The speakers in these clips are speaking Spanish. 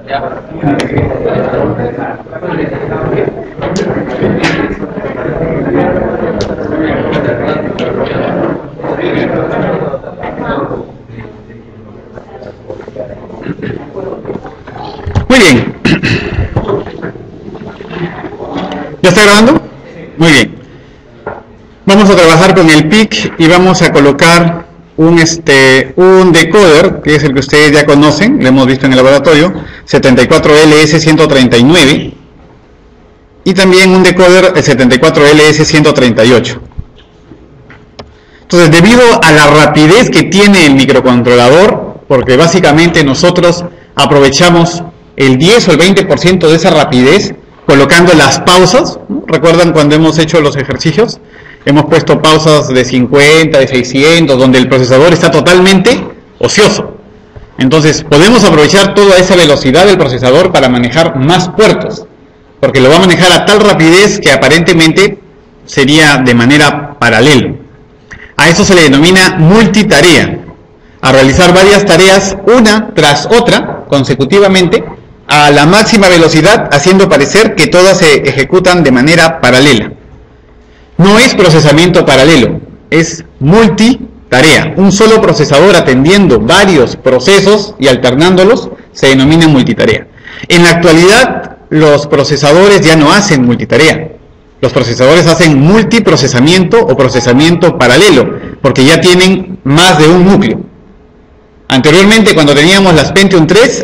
Muy bien. ¿Ya está grabando? Muy bien. Vamos a trabajar con el PIC y vamos a colocar un decoder, que es el que ustedes ya conocen, lo hemos visto en el laboratorio, 74LS139, y también un decoder, el 74LS138. Entonces, debido a la rapidez que tiene el microcontrolador, porque básicamente nosotros aprovechamos el 10 o el 20% de esa rapidez colocando las pausas, ¿no? ¿Recuerdan cuando hemos hecho los ejercicios? Hemos puesto pausas de 50, de 600, donde el procesador está totalmente ocioso. Entonces, podemos aprovechar toda esa velocidad del procesador para manejar más puertos, porque lo va a manejar a tal rapidez que aparentemente sería de manera paralela. A eso se le denomina multitarea, a realizar varias tareas una tras otra, consecutivamente, a la máxima velocidad, haciendo parecer que todas se ejecutan de manera paralela. No es procesamiento paralelo, es multitarea. Un solo procesador atendiendo varios procesos y alternándolos se denomina multitarea. En la actualidad, los procesadores ya no hacen multitarea. Los procesadores hacen multiprocesamiento o procesamiento paralelo, porque ya tienen más de un núcleo. Anteriormente, cuando teníamos las Pentium 3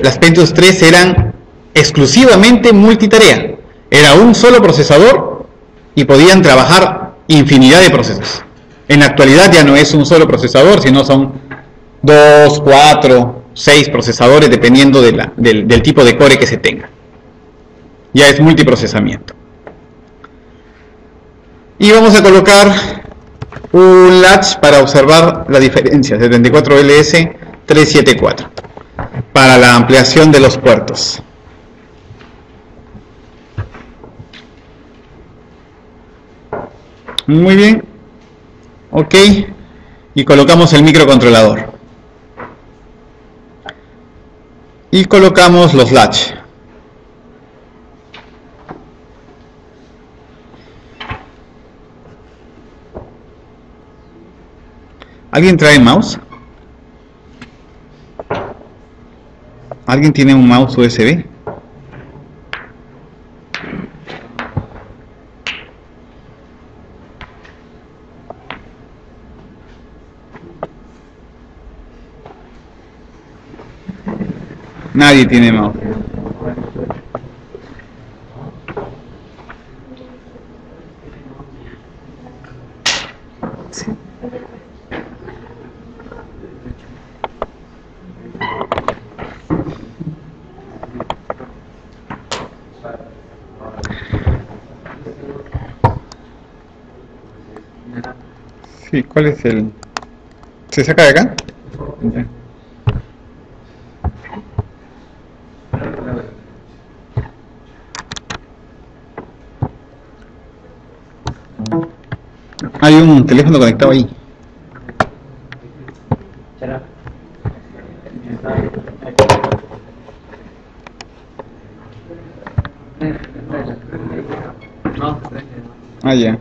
eran exclusivamente multitarea. Era un solo procesador y podían trabajar infinidad de procesos. En la actualidad ya no es un solo procesador, sino son 2, 4, 6 procesadores, dependiendo del tipo de core que se tenga. Ya es multiprocesamiento. Y vamos a colocar un latch para observar la diferencia, 74LS374, para la ampliación de los puertos. Muy bien. Ok. Y colocamos el microcontrolador. Y colocamos los latch. ¿Alguien trae mouse? ¿Alguien tiene un mouse USB? Nadie tiene mouse. Sí. Sí, ¿cuál es el...? ¿Se saca de acá? Ya. Hay un teléfono conectado ahí. Ah, ya.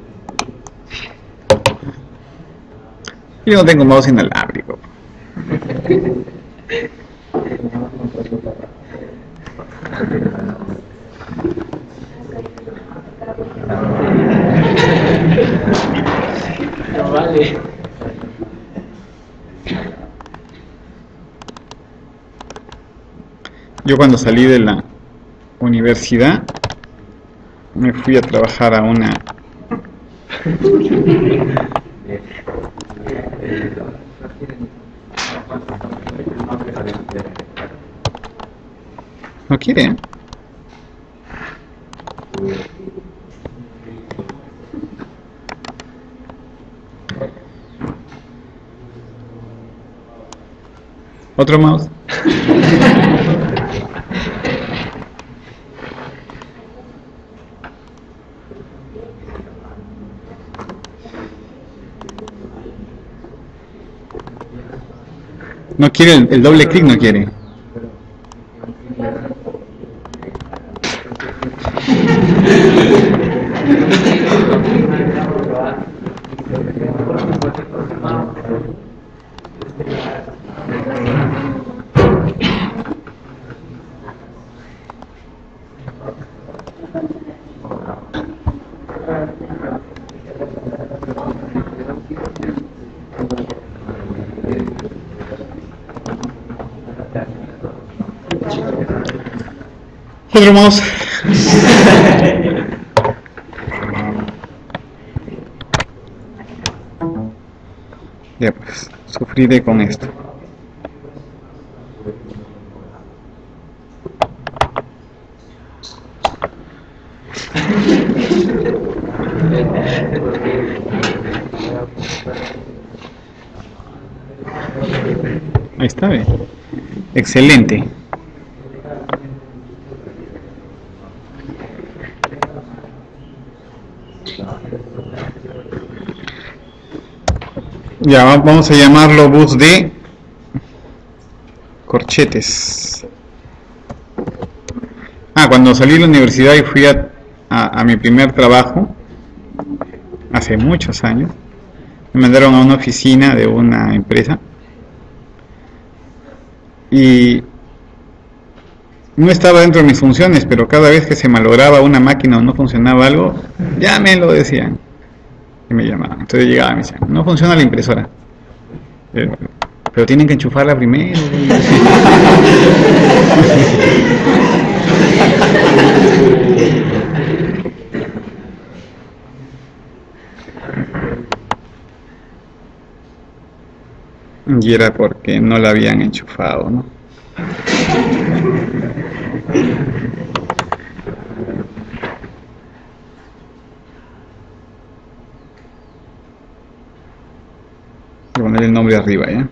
Yo no tengo mouse inalámbrico. No vale. Yo cuando salí de la universidad me fui a trabajar a una... ¿No quiere? ¿Eh? ¿Otro mouse? No quiere el doble clic, no quiere. Otro mouse. Ya pues, sufriré con esto. Ahí está bien. Excelente. Ya, vamos a llamarlo bus de corchetes. Cuando salí de la universidad y fui a mi primer trabajo, hace muchos años, me mandaron a una oficina de una empresa y no estaba dentro de mis funciones, pero cada vez que se malograba una máquina o no funcionaba algo, ya me lo decían. Y me llamaban. Entonces llegaba y me decían, no funciona la impresora. Pero tienen que enchufarla primero. Y era porque no la habían enchufado, ¿no? Voy a poner el nombre arriba, ¿ya?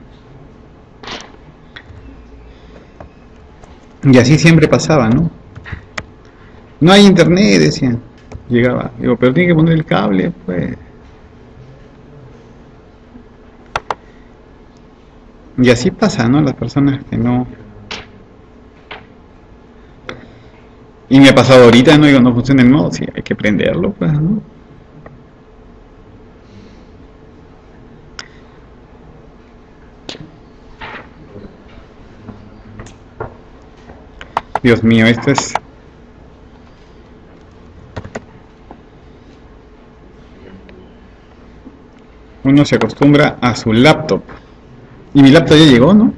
Y así siempre pasaba, ¿no? No hay internet, decían. Llegaba, digo, pero tiene que poner el cable, pues. Y así pasa, ¿no? Las personas que no... Y me ha pasado ahorita, ¿no? Digo, no funciona el modo, sí, hay que prenderlo, pues, ¿no? Dios mío, esto es... Uno se acostumbra a su laptop. Y mi laptop ya llegó, ¿no?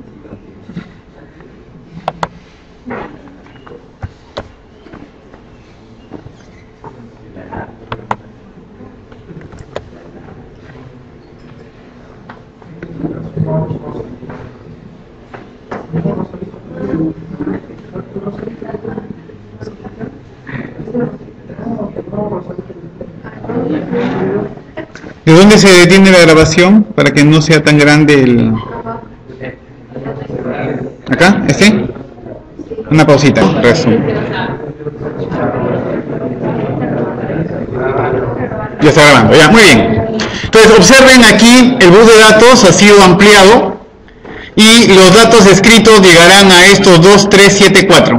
¿De dónde se detiene la grabación para que no sea tan grande el... ¿Acá? ¿Este? Una pausita, resumen. Ya está grabando, ya, muy bien. Entonces, observen aquí, el bus de datos ha sido ampliado y los datos escritos llegarán a estos 2374.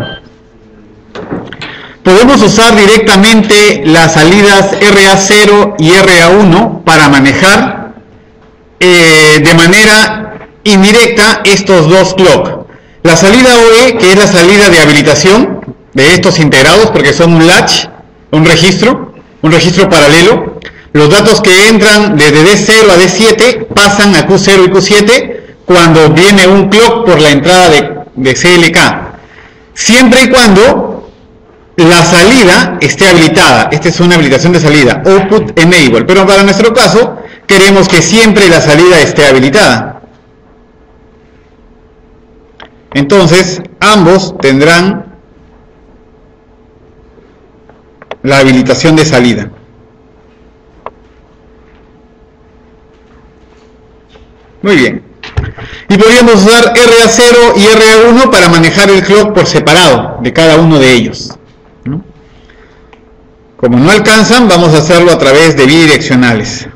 Podemos usar directamente las salidas RA0 y RA1 para manejar de manera indirecta estos dos clock. La salida OE, que es la salida de habilitación de estos integrados, porque son un latch, un registro paralelo. Los datos que entran desde D0 a D7 pasan a Q0 y Q7 cuando viene un clock por la entrada de CLK. Siempre y cuando la salida esté habilitada. Esta es una habilitación de salida, Output Enable, pero para nuestro caso queremos que siempre la salida esté habilitada. Entonces, ambos tendrán la habilitación de salida. Muy bien. Y podríamos usar RA0 y RA1 para manejar el clock por separado de cada uno de ellos, ¿no? Como no alcanzan, vamos a hacerlo a través de bidireccionales.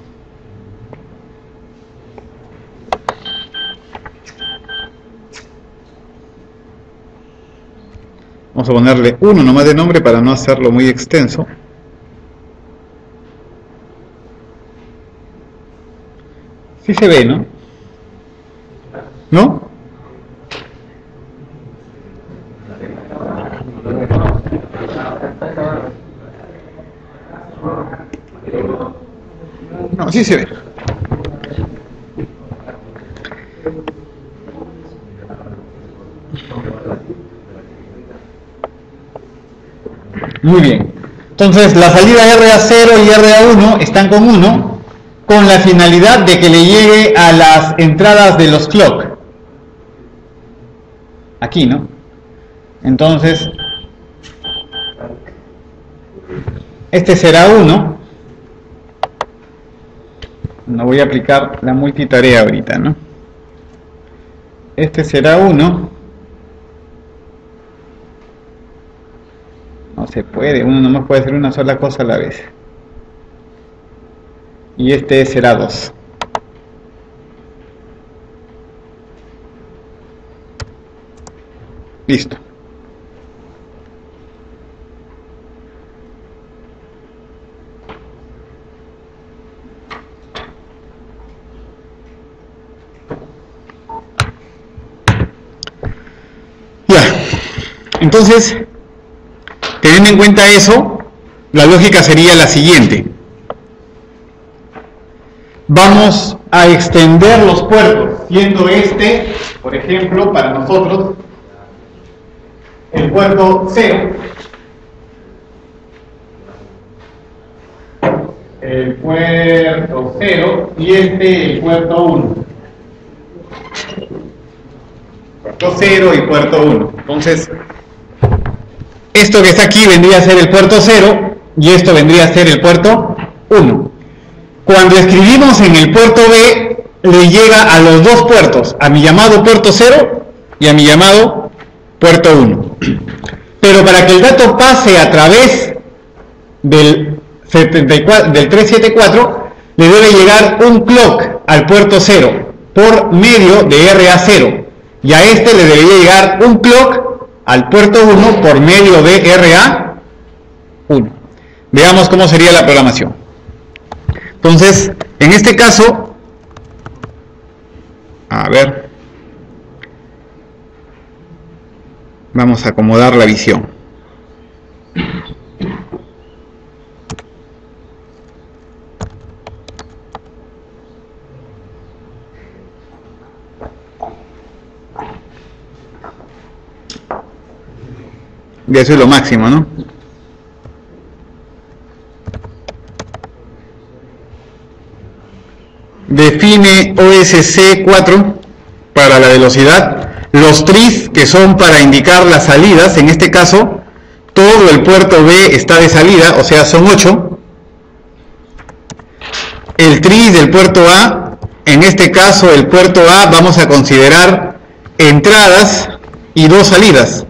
Vamos a ponerle uno nomás de nombre para no hacerlo muy extenso. Sí se ve, ¿no? ¿No? No, sí se ve. Muy bien. Entonces, la salida RA0 y RA1 están con 1 con la finalidad de que le llegue a las entradas de los clock. Aquí, ¿no? Entonces, este será 1. No voy a aplicar la multitarea ahorita, ¿no? Este será 1. No se puede, uno nomás puede hacer una sola cosa a la vez. Y este será 2. Listo. Ya. Entonces, teniendo en cuenta eso, la lógica sería la siguiente. Vamos a extender los puertos, siendo este, por ejemplo, para nosotros, el puerto 0, el puerto 0 y este el puerto 1. Puerto 0 y puerto 1. Entonces, esto que está aquí vendría a ser el puerto 0 y esto vendría a ser el puerto 1. Cuando escribimos en el puerto B, le llega a los dos puertos, a mi llamado puerto 0 y a mi llamado puerto 1. Pero para que el dato pase a través del 374, le debe llegar un clock al puerto 0 por medio de RA0. Y a este le debería llegar un clock al puerto 1 por medio de RA1. Veamos cómo sería la programación. Entonces, en este caso, a ver, vamos a acomodar la visión. Y eso es lo máximo, ¿no? Define OSC 4 para la velocidad, los tris que son para indicar las salidas, en este caso todo el puerto B está de salida, o sea son 8. El tris del puerto A, en este caso el puerto A vamos a considerar entradas y 2 salidas.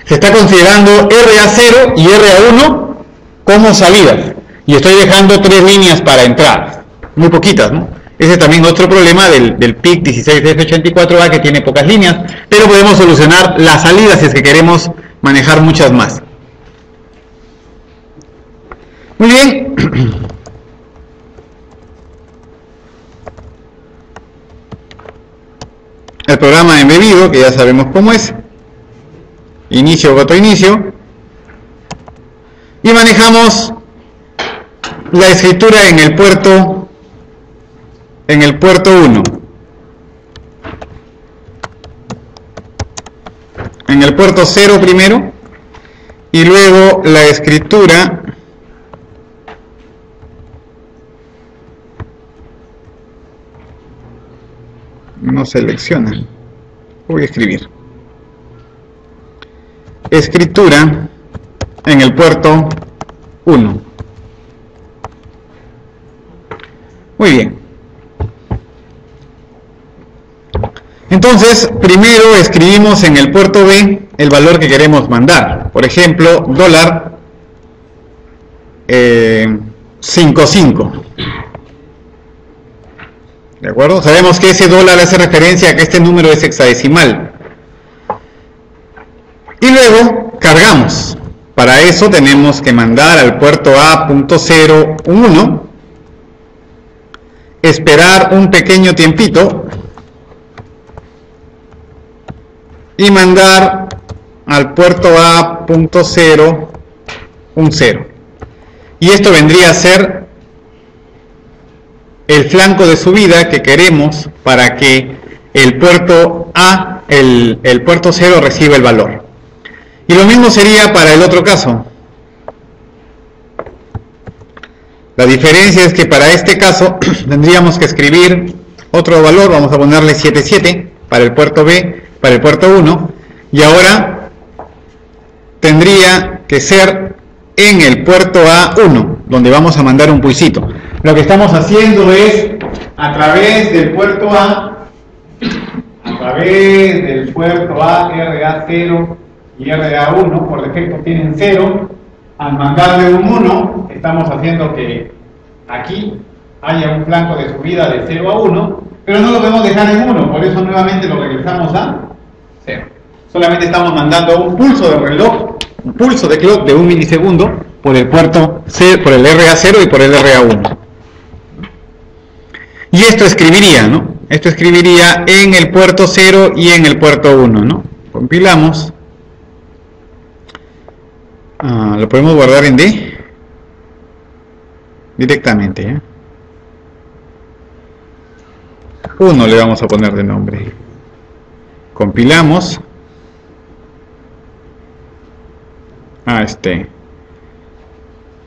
Se está considerando RA0 y RA1 como salidas y estoy dejando 3 líneas para entradas, muy poquitas, ¿no? Ese es también otro problema del PIC 16F84A, que tiene pocas líneas, pero podemos solucionar las salidas si es que queremos manejar muchas más. Muy bien. El programa embebido, que ya sabemos cómo es. Inicio, voto inicio. Y manejamos la escritura en el puerto 1. En el puerto 0 primero y luego la escritura no selecciona. Voy a escribir escritura en el puerto 1. Muy bien. Entonces, primero escribimos en el puerto B el valor que queremos mandar. Por ejemplo, $55. ¿De acuerdo? Sabemos que ese dólar hace referencia a que este número es hexadecimal. Y luego cargamos. Para eso tenemos que mandar al puerto A.0 un 1. esperar un pequeño tiempito y mandar al puerto A punto 0 un 0. Y esto vendría a ser el flanco de subida que queremos para que el puerto A, el puerto 0 reciba el valor. Y lo mismo sería para el otro caso. La diferencia es que para este caso tendríamos que escribir otro valor, vamos a ponerle 77 para el puerto B, para el puerto 1, y ahora tendría que ser en el puerto A1, donde vamos a mandar un pulsito. Lo que estamos haciendo es, a través del puerto A, RA0 y RA1, por defecto tienen 0, al mandarle un 1, estamos haciendo que aquí haya un flanco de subida de 0 a 1, pero no lo podemos dejar en 1, por eso nuevamente lo regresamos a 0. Solamente estamos mandando un pulso de reloj, un pulso de clock de 1 milisegundo por el puerto C, por el RA0 y por el RA1. Y esto escribiría, ¿no? Esto escribiría en el puerto 0 y en el puerto 1, ¿no? Compilamos. Lo podemos guardar en D directamente, ¿eh? 1 le vamos a poner de nombre. Compilamos.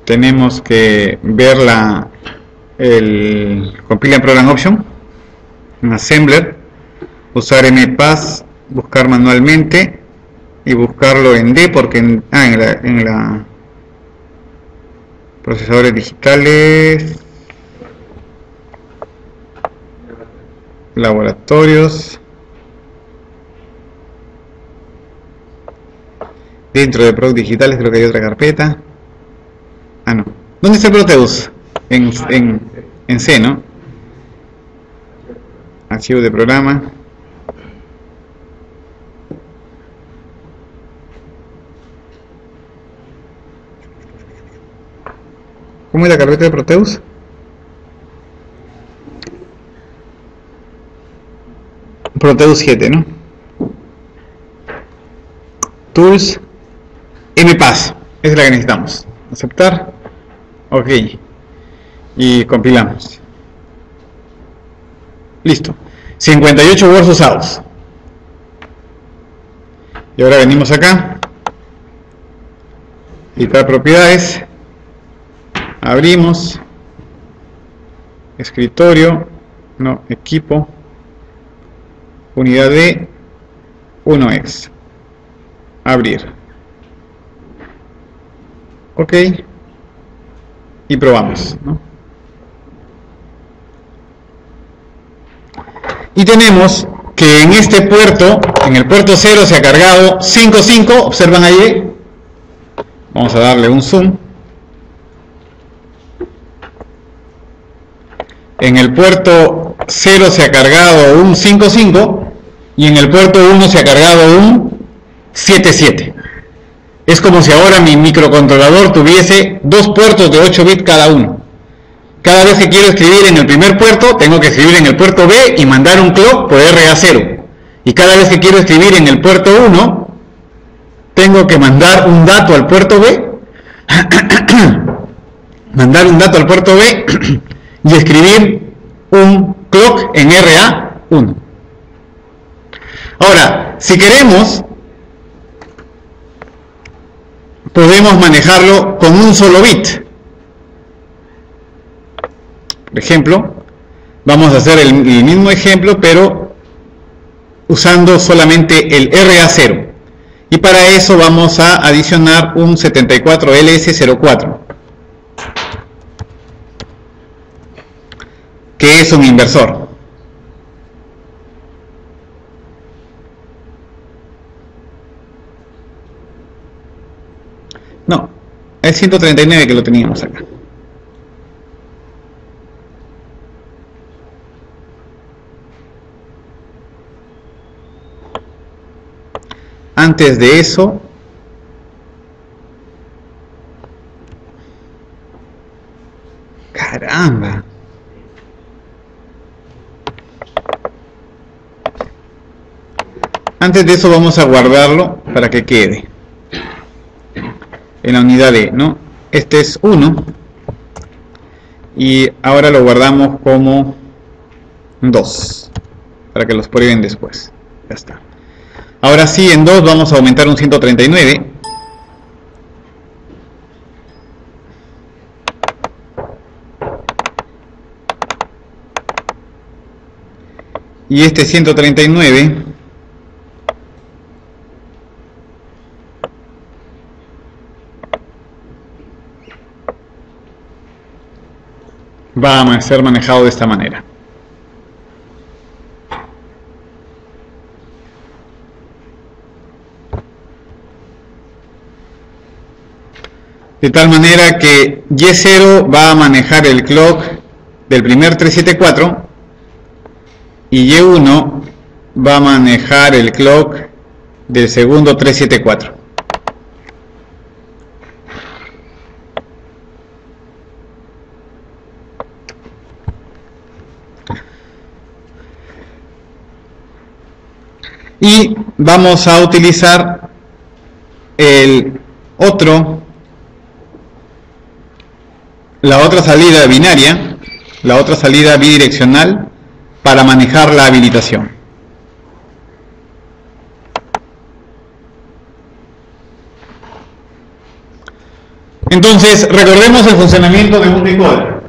Tenemos que ver el compila en program option, en assembler, usar mpass, buscar manualmente y buscarlo en D porque en la procesadores digitales, laboratorios, dentro de Proc digitales creo que hay otra carpeta. No, ¿dónde está el Proteus? En C, ¿no? Archivo de programa. ¿Cómo es la carpeta de Proteus? Proteus 7, ¿no? Tools, MPass, esa es la que necesitamos. Aceptar, ok, y compilamos. Listo, 58 words usados. Y ahora venimos acá, editar propiedades, abrimos, escritorio, no, equipo, unidad de 1x, abrir, ok, y probamos, ¿no? Y tenemos que en este puerto, en el puerto 0 se ha cargado 5.5, observan ahí, vamos a darle un zoom. En el puerto 0 se ha cargado un 5.5 y en el puerto 1 se ha cargado un 7.7. Es como si ahora mi microcontrolador tuviese dos puertos de 8 bits cada uno. Cada vez que quiero escribir en el primer puerto, tengo que escribir en el puerto B y mandar un clock por RA0. Y cada vez que quiero escribir en el puerto 1, tengo que mandar un dato al puerto B, mandar un dato al puerto B y escribir un clock en RA1. Ahora, si queremos, podemos manejarlo con un solo bit. Por ejemplo, vamos a hacer el mismo ejemplo, pero usando solamente el RA0. Y para eso vamos a adicionar un 74LS04, que es un inversor. No, es 139 que lo teníamos acá. Antes de eso, caramba, Antes de eso vamos a guardarlo para que quede en la unidad D, ¿no? Este es 1 y ahora lo guardamos como 2 para que los prueben después. Ya está. Ahora sí, en 2 vamos a aumentar un 139. Y este 139 va a ser manejado de esta manera. De tal manera que Y0 va a manejar el clock del primer 374 y Y1 va a manejar el clock del segundo 374. Y vamos a utilizar la otra salida binaria, la otra salida bidireccional para manejar la habilitación. Entonces, recordemos el funcionamiento de un decoder.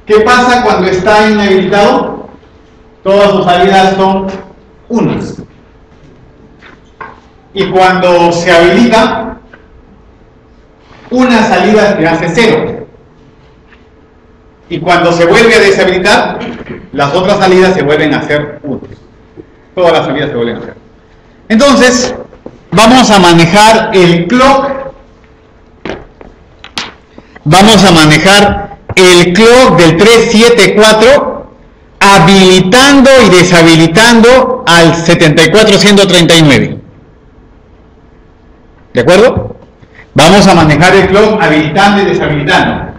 ¿Qué pasa cuando está inhabilitado? Todas sus salidas son unas. Y cuando se habilita, una salida se hace 0. Y cuando se vuelve a deshabilitar, las otras salidas se vuelven a hacer 1. Todas las salidas se vuelven a hacer. Entonces, vamos a manejar el clock. Vamos a manejar el clock del 374 habilitando y deshabilitando al 74139. ¿De acuerdo? Vamos a manejar el clock habilitando y deshabilitando.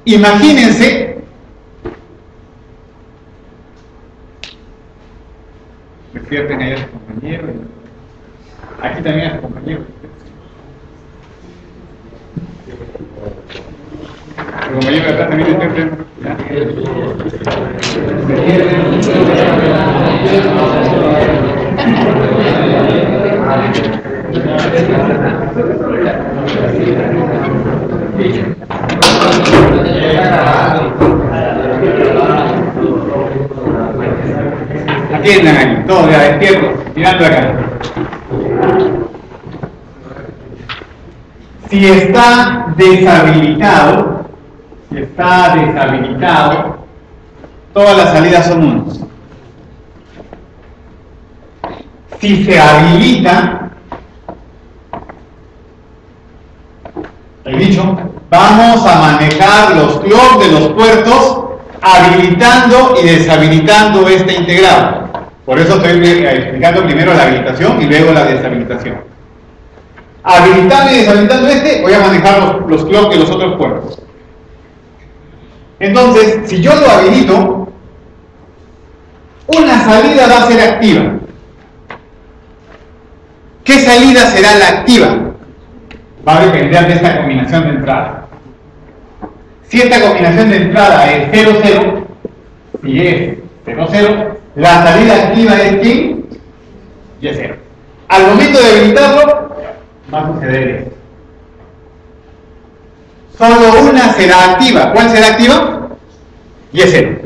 Imagínense, despierten ahí a su compañero, aquí también a su compañero. El compañero de atrás también despierten. Atiendan aquí, todos ya despiertos, mirando acá. Si está deshabilitado, todas las salidas son 1. Si se habilita, he dicho, vamos a manejar los clocks de los puertos habilitando y deshabilitando este integrado. Por eso estoy explicando primero la habilitación y luego la deshabilitación. Habilitando y deshabilitando voy a manejar los clocks de los otros puertos. Entonces, si yo lo habilito, una salida va a ser activa. ¿Qué salida será la activa? Va a depender de esta combinación de entrada. Si esta combinación de entrada es 0-0, y es 0-0, la salida activa es ¿quién? Y0. Al momento de habilitarlo, va a suceder esto. Solo una será activa. ¿Cuál será activa? Y0.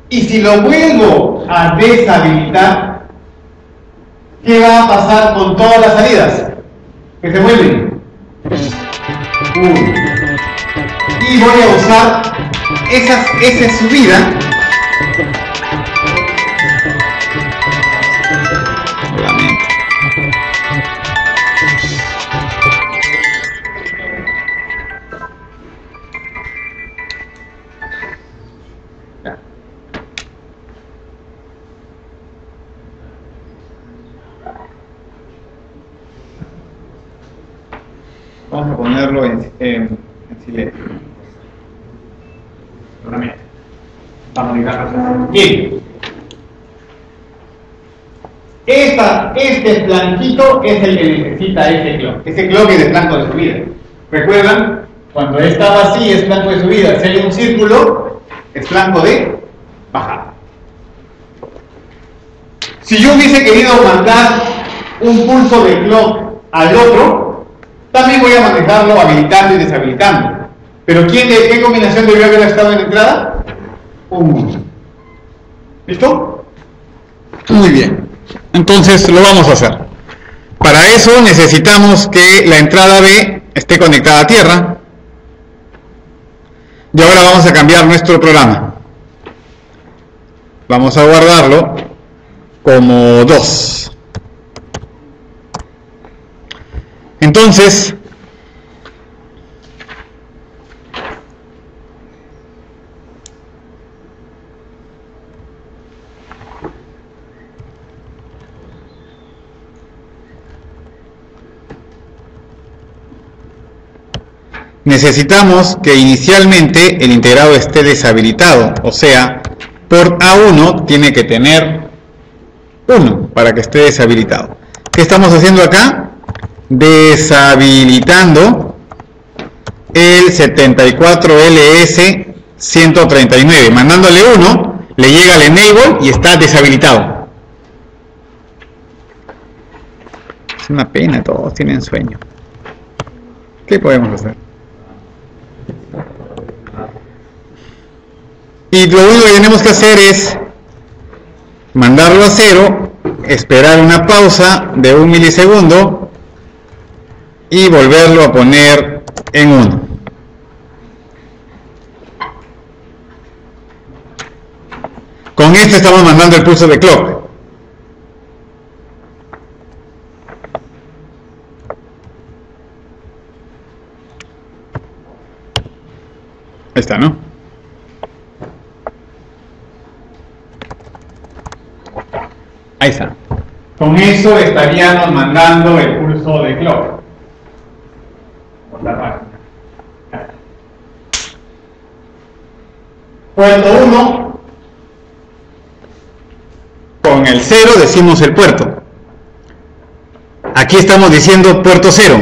Y si lo vuelvo a deshabilitar, ¿qué va a pasar con todas las salidas? Que se vuelven 1. Y voy a usar esa subida vamos a ponerlo en silencio. Vamos a ligarlo. Bien. Este flanquito es el que necesita ese clock. Ese clock es de flanco de subida. ¿Recuerdan? Cuando estaba así es flanco de subida. Si hay un círculo, es flanco de bajada. Si yo hubiese querido mandar un pulso de clock al otro, también voy a manejarlo habilitando y deshabilitando. Pero ¿qué combinación debió haber estado en entrada? Un 1. ¿Listo? Muy bien. Entonces lo vamos a hacer. Para eso necesitamos que la entrada B esté conectada a tierra. Y ahora vamos a cambiar nuestro programa. Vamos a guardarlo como 2. Entonces, necesitamos que inicialmente el integrado esté deshabilitado, o sea, port A1 tiene que tener 1 para que esté deshabilitado. ¿Qué estamos haciendo acá? Deshabilitando el 74LS139, mandándole 1, le llega al enable y está deshabilitado. Es una pena, todos tienen sueño. ¿Qué podemos hacer? Y lo único que tenemos que hacer es mandarlo a 0, esperar una pausa de 1 milisegundo y volverlo a poner en 1. Con esto estamos mandando el pulso de clock. Ahí está, ¿no? Ahí está. Con eso estaríamos mandando el pulso de clock. Otra página. Puerto 1. Con el 0 decimos el puerto. Aquí estamos diciendo puerto 0.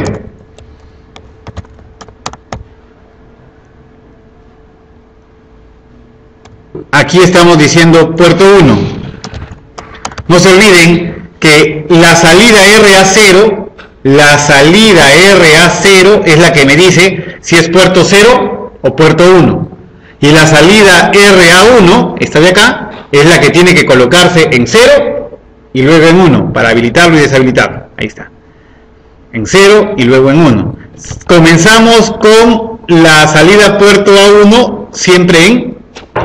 Aquí estamos diciendo puerto 1. No se olviden que la salida RA0, es la que me dice si es puerto 0 o puerto 1. Y la salida RA1, esta de acá, es la que tiene que colocarse en 0 y luego en 1 para habilitarlo y deshabilitarlo. Ahí está. En 0 y luego en 1. Comenzamos con la salida puerto A1 siempre en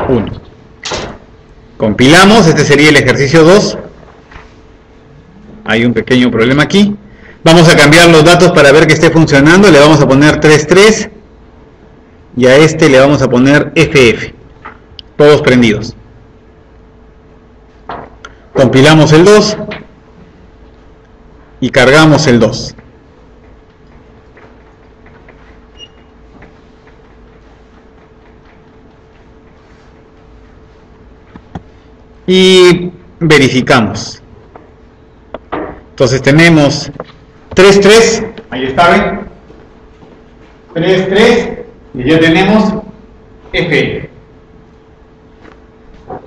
1. Compilamos, este sería el ejercicio 2. Hay un pequeño problema aquí. Vamos a cambiar los datos para ver que esté funcionando. Le vamos a poner 33 y a este le vamos a poner FF. Todos prendidos. Compilamos el 2 y cargamos el 2. Y verificamos. Entonces tenemos 3.3, ahí está, ¿ven? 3.3 y ya tenemos F.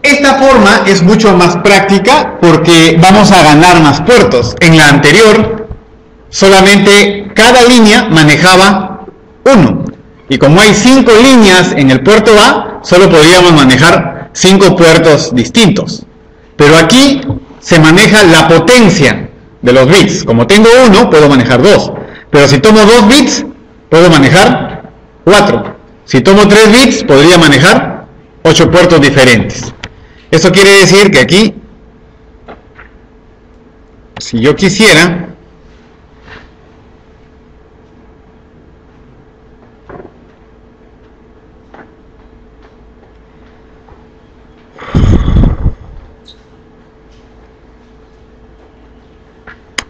Esta forma es mucho más práctica porque vamos a ganar más puertos. En la anterior, solamente cada línea manejaba 1. Y como hay 5 líneas en el puerto A, solo podíamos manejar 5 puertos distintos. Pero aquí se maneja la potencia de los bits. Como tengo 1, puedo manejar 2. Pero si tomo 2 bits, puedo manejar 4. Si tomo 3 bits, podría manejar 8 puertos diferentes. Eso quiere decir que aquí, si yo quisiera,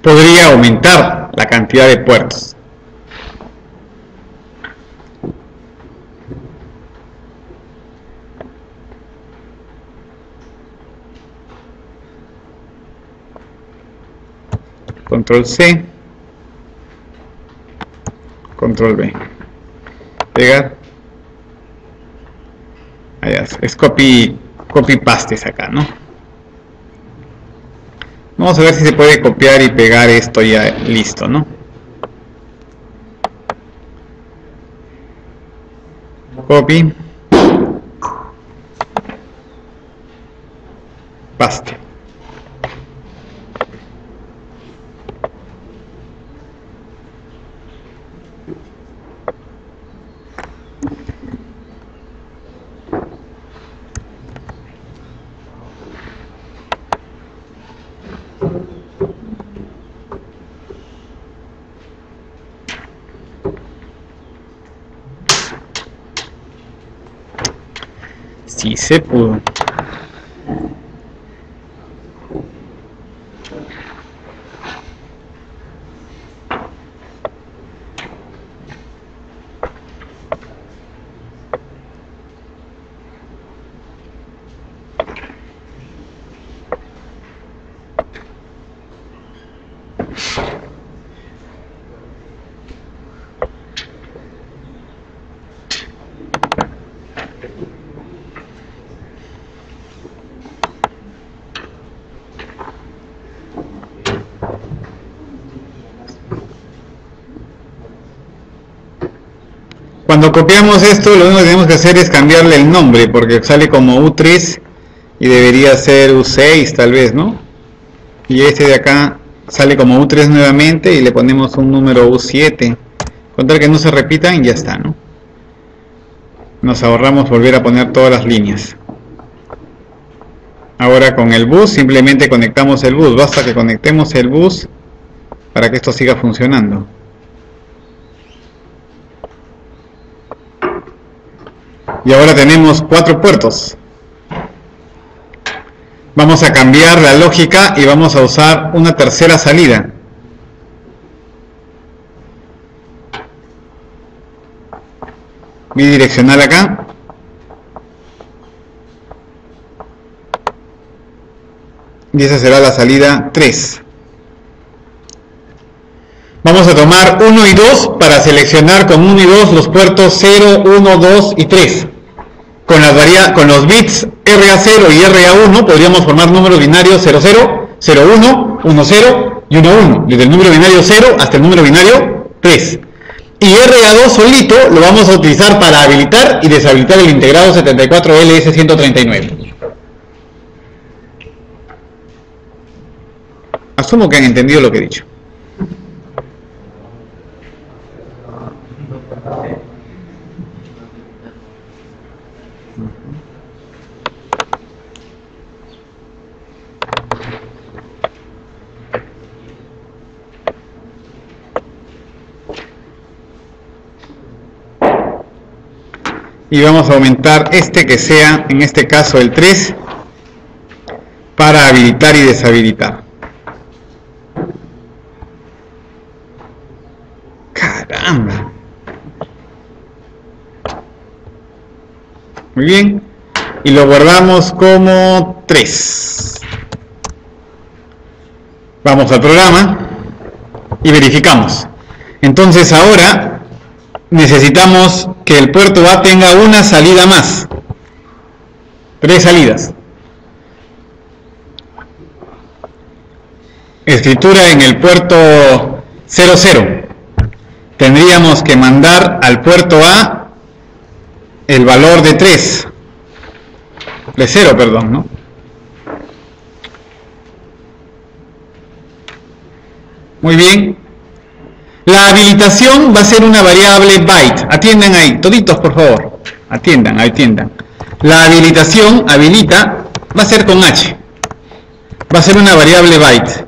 podría aumentar la cantidad de puertos. control C, control V, pegar, allá es copy pastes acá, ¿no? Vamos a ver si se puede copiar y pegar esto ya listo, ¿no? Copy, paste. Sí se pudo. Cuando copiamos esto, lo único que tenemos que hacer es cambiarle el nombre, porque sale como U3 y debería ser U6 tal vez, ¿no? Y este de acá sale como U3 nuevamente y le ponemos un número U7. Con tal que no se repitan y ya está, ¿no? Nos ahorramos volver a poner todas las líneas. Ahora con el bus simplemente conectamos el bus, basta que conectemos el bus para que esto siga funcionando. Y ahora tenemos 4 puertos. Vamos a cambiar la lógica y vamos a usar una tercera salida. Bidireccional acá. Y esa será la salida 3. Vamos a tomar 1 y 2 para seleccionar con 1 y 2 los puertos 0, 1, 2 y 3. Con los bits RA0 y RA1 podríamos formar números binarios 00, 01, 10 y 11, desde el número binario 0 hasta el número binario 3. Y RA2 solito lo vamos a utilizar para habilitar y deshabilitar el integrado 74LS139. Asumo que han entendido lo que he dicho. Y vamos a aumentar este que sea, en este caso el 3, para habilitar y deshabilitar. ¡Caramba! Muy bien. Y lo guardamos como 3. Vamos al programa y verificamos. Entonces ahora necesitamos que el puerto A tenga una salida más. 3 salidas. Escritura en el puerto 00. Tendríamos que mandar al puerto A el valor de 3. De 0, perdón, ¿no? Muy bien. La habilitación va a ser una variable byte. Atiendan ahí, toditos por favor. Atiendan. La habilitación, habilita, va a ser con H. Va a ser una variable byte.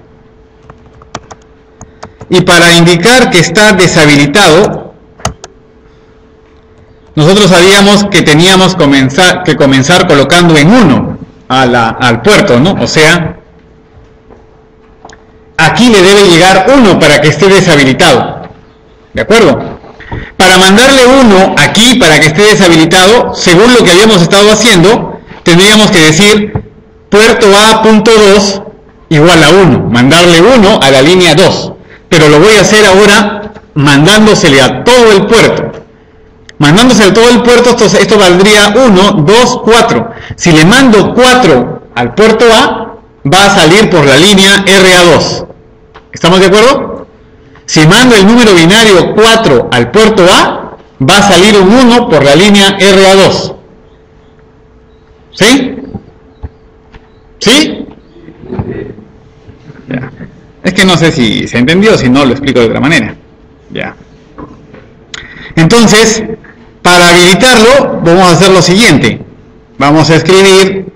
Y para indicar que está deshabilitado, nosotros sabíamos que teníamos que comenzar colocando en 1 al puerto, ¿no? O sea, aquí le debe llegar 1 para que esté deshabilitado. ¿De acuerdo? Para mandarle 1 aquí para que esté deshabilitado, según lo que habíamos estado haciendo, tendríamos que decir puerto A.2 igual a 1, mandarle 1 a la línea 2, pero lo voy a hacer ahora mandándosele a todo el puerto. Mandándosele a todo el puerto, esto valdría 1, 2, 4. Si le mando 4 al puerto A, va a salir por la línea RA2. ¿Estamos de acuerdo? Si mando el número binario 4 al puerto A, va a salir un 1 por la línea RA2. ¿Sí? ¿Sí? Ya. Es que no sé si se entendió, si no lo explico de otra manera. Ya. Entonces, para habilitarlo, vamos a hacer lo siguiente. Vamos a escribir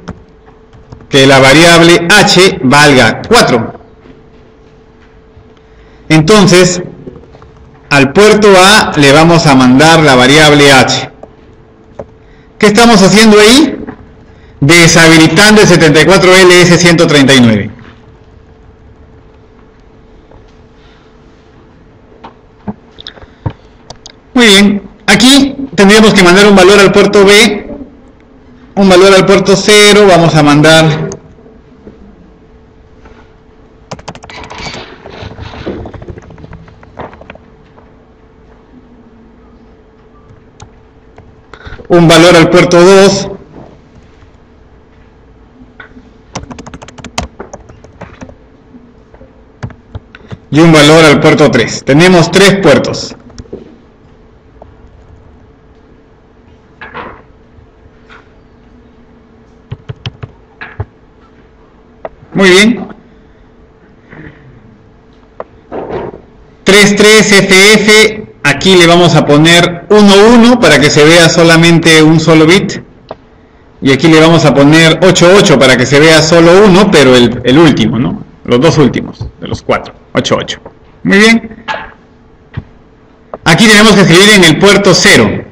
que la variable h valga 4. Entonces, al puerto A le vamos a mandar la variable h. ¿Qué estamos haciendo ahí? Deshabilitando el 74LS139. Muy bien, aquí tendríamos que mandar un valor al puerto B, un valor al puerto 0, vamos a mandar un valor al puerto 2, y un valor al puerto 3. Tenemos 3 puertos. Muy bien. 33FF, aquí le vamos a poner 11 para que se vea solamente un solo bit. Y aquí le vamos a poner 88 para que se vea solo uno, pero el último, ¿no? Los dos últimos de los 4. 88. Muy bien. Aquí tenemos que escribir en el puerto 0.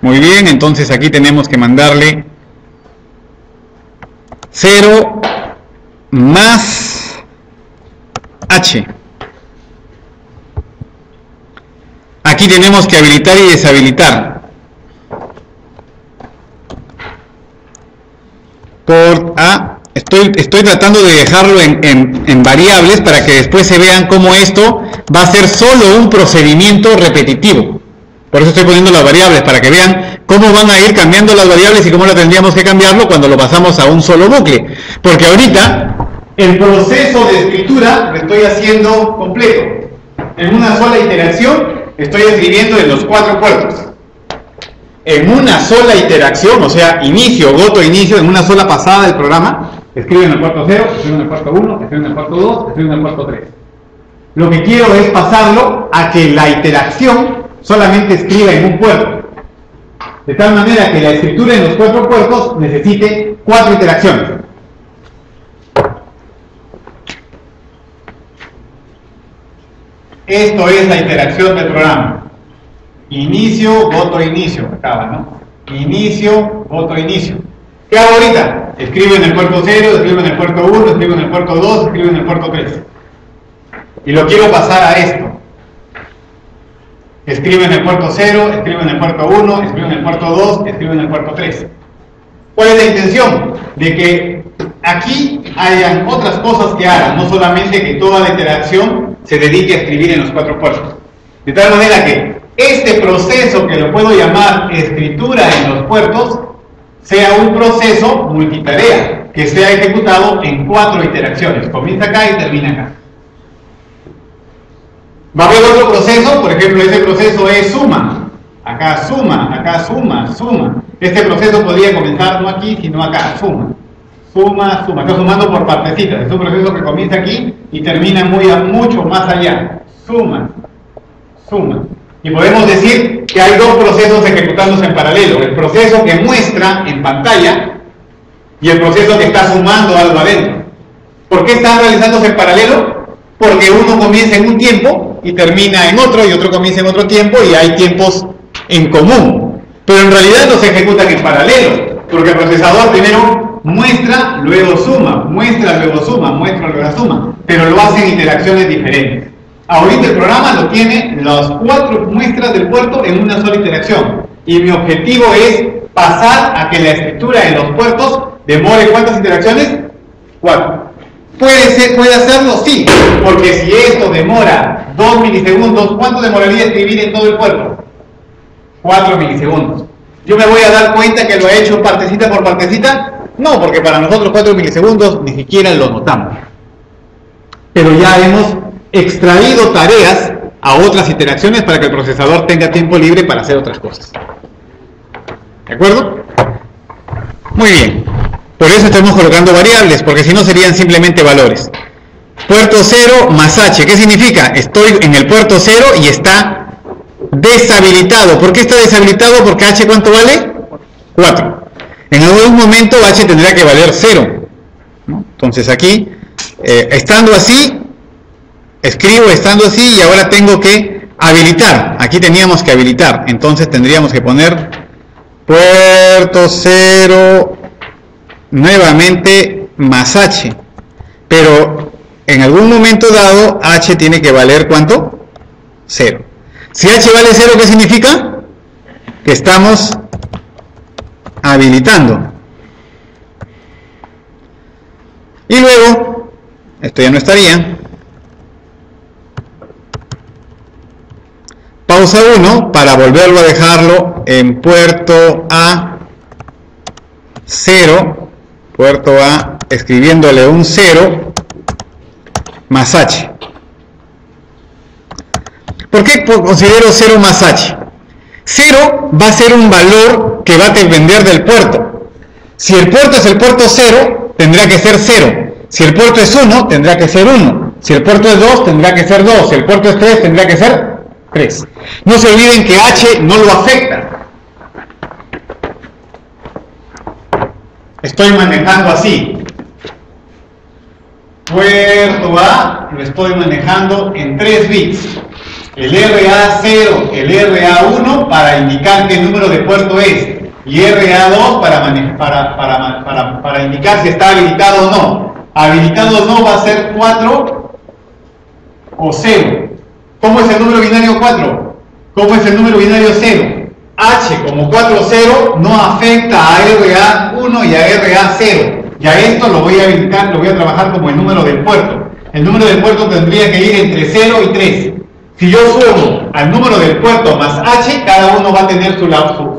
Muy bien, entonces aquí tenemos que mandarle 0 más h. Aquí tenemos que habilitar y deshabilitar. Por A. Estoy tratando de dejarlo en variables para que después se vean cómo esto va a ser solo un procedimiento repetitivo. Por eso estoy poniendo las variables, para que vean cómo van a ir cambiando las variables y cómo la tendríamos que cambiarlo cuando lo pasamos a un solo bucle. Porque ahorita el proceso de escritura lo estoy haciendo completo. En una sola iteración estoy escribiendo en los 4 puertos. En una sola iteración, o sea, inicio, goto, inicio, en una sola pasada del programa, escribo en el puerto 0, escribo en el puerto 1, escribo en el puerto 2, escribo en el puerto 3. Lo que quiero es pasarlo a que la iteración solamente escriba en un puerto. De tal manera que la escritura en los 4 puertos necesite 4 iteraciones. Esto es la iteración del programa. Inicio, voto, inicio. Acaba, ¿no? Inicio, voto, inicio. ¿Qué hago ahorita? Escribo en el puerto 0, escribo en el puerto 1, escribo en el puerto 2, escribo en el puerto 3. Y lo quiero pasar a esto. Escribo en el puerto 0, escribo en el puerto 1, escribo en el puerto 2, escribo en el puerto 3. ¿Cuál es la intención? De que aquí hayan otras cosas que hagan, no solamente que toda la iteración se dedique a escribir en los 4 puertos. De tal manera que este proceso, que lo puedo llamar escritura en los puertos, sea un proceso multitarea, que sea ejecutado en 4 iteraciones. Comienza acá y termina acá. Va a haber otro proceso, por ejemplo, ese proceso es suma. Acá suma, acá suma, suma. Este proceso podría comenzar no aquí, sino acá, suma. Suma, suma. Está sumando por partecitas. Es un proceso que comienza aquí y termina mucho más allá. Suma, suma. Y podemos decir que hay 2 procesos ejecutándose en paralelo. El proceso que muestra en pantalla y el proceso que está sumando algo adentro. ¿Por qué están realizándose en paralelo? Porque uno comienza en un tiempo y termina en otro, y otro comienza en otro tiempo, y hay tiempos en común. Pero en realidad no se ejecutan en paralelo, porque el procesador primero muestra, luego suma, muestra, luego suma, muestra, luego suma, pero lo hacen en interacciones diferentes. Ahorita el programa lo tiene las 4 muestras del puerto en una sola interacción, y mi objetivo es pasar a que la escritura en los puertos demore ¿cuántas interacciones? 4. ¿Puede hacerlo? Sí, porque si esto demora 2 milisegundos, ¿cuánto demoraría escribir en todo el cuerpo? 4 milisegundos. ¿Yo me voy a dar cuenta que lo he hecho partecita por partecita? No, porque para nosotros 4 milisegundos ni siquiera lo notamos. Pero ya hemos extraído tareas a otras interacciones para que el procesador tenga tiempo libre para hacer otras cosas. ¿De acuerdo? Muy bien. Por eso estamos colocando variables, porque si no serían simplemente valores. Puerto 0 más H. ¿Qué significa? Estoy en el puerto 0 y está deshabilitado. ¿Por qué está deshabilitado? Porque H ¿cuánto vale? 4. En algún momento H tendrá que valer 0, ¿no? Entonces aquí, estando así, escribo estando así y ahora tengo que habilitar. Aquí teníamos que habilitar. Entonces tendríamos que poner puerto 0 nuevamente más H. Pero en algún momento dado H tiene que valer ¿cuánto? 0. Si H vale 0, ¿qué significa? Que estamos habilitando. Y luego, esto ya no estaría. Pausa 1 para volverlo a dejarlo en puerto A 0, puerto A escribiéndole un 0 más H. ¿Por qué considero 0 más H? 0 va a ser un valor que va a depender del puerto. Si el puerto es el puerto 0, tendrá que ser 0. Si el puerto es 1, tendrá que ser 1. Si el puerto es 2, tendrá que ser 2. Si el puerto es 3, tendrá que ser 3. No se olviden que H no lo afecta. Estoy manejando así. Puerto A lo estoy manejando en 3 bits. El RA0, el RA1 para indicar qué número de puerto es. Y RA2 para indicar si está habilitado o no. Habilitado o no va a ser 4 o 0. ¿Cómo es el número binario 4? ¿Cómo es el número binario 0? H como 4 o 0 no afecta a RA1 y a RA0. Ya esto lo voy a habilitar, lo voy a trabajar como el número del puerto. El número del puerto tendría que ir entre 0 y 3. Si yo sumo al número del puerto más H, cada uno va a tener su lado.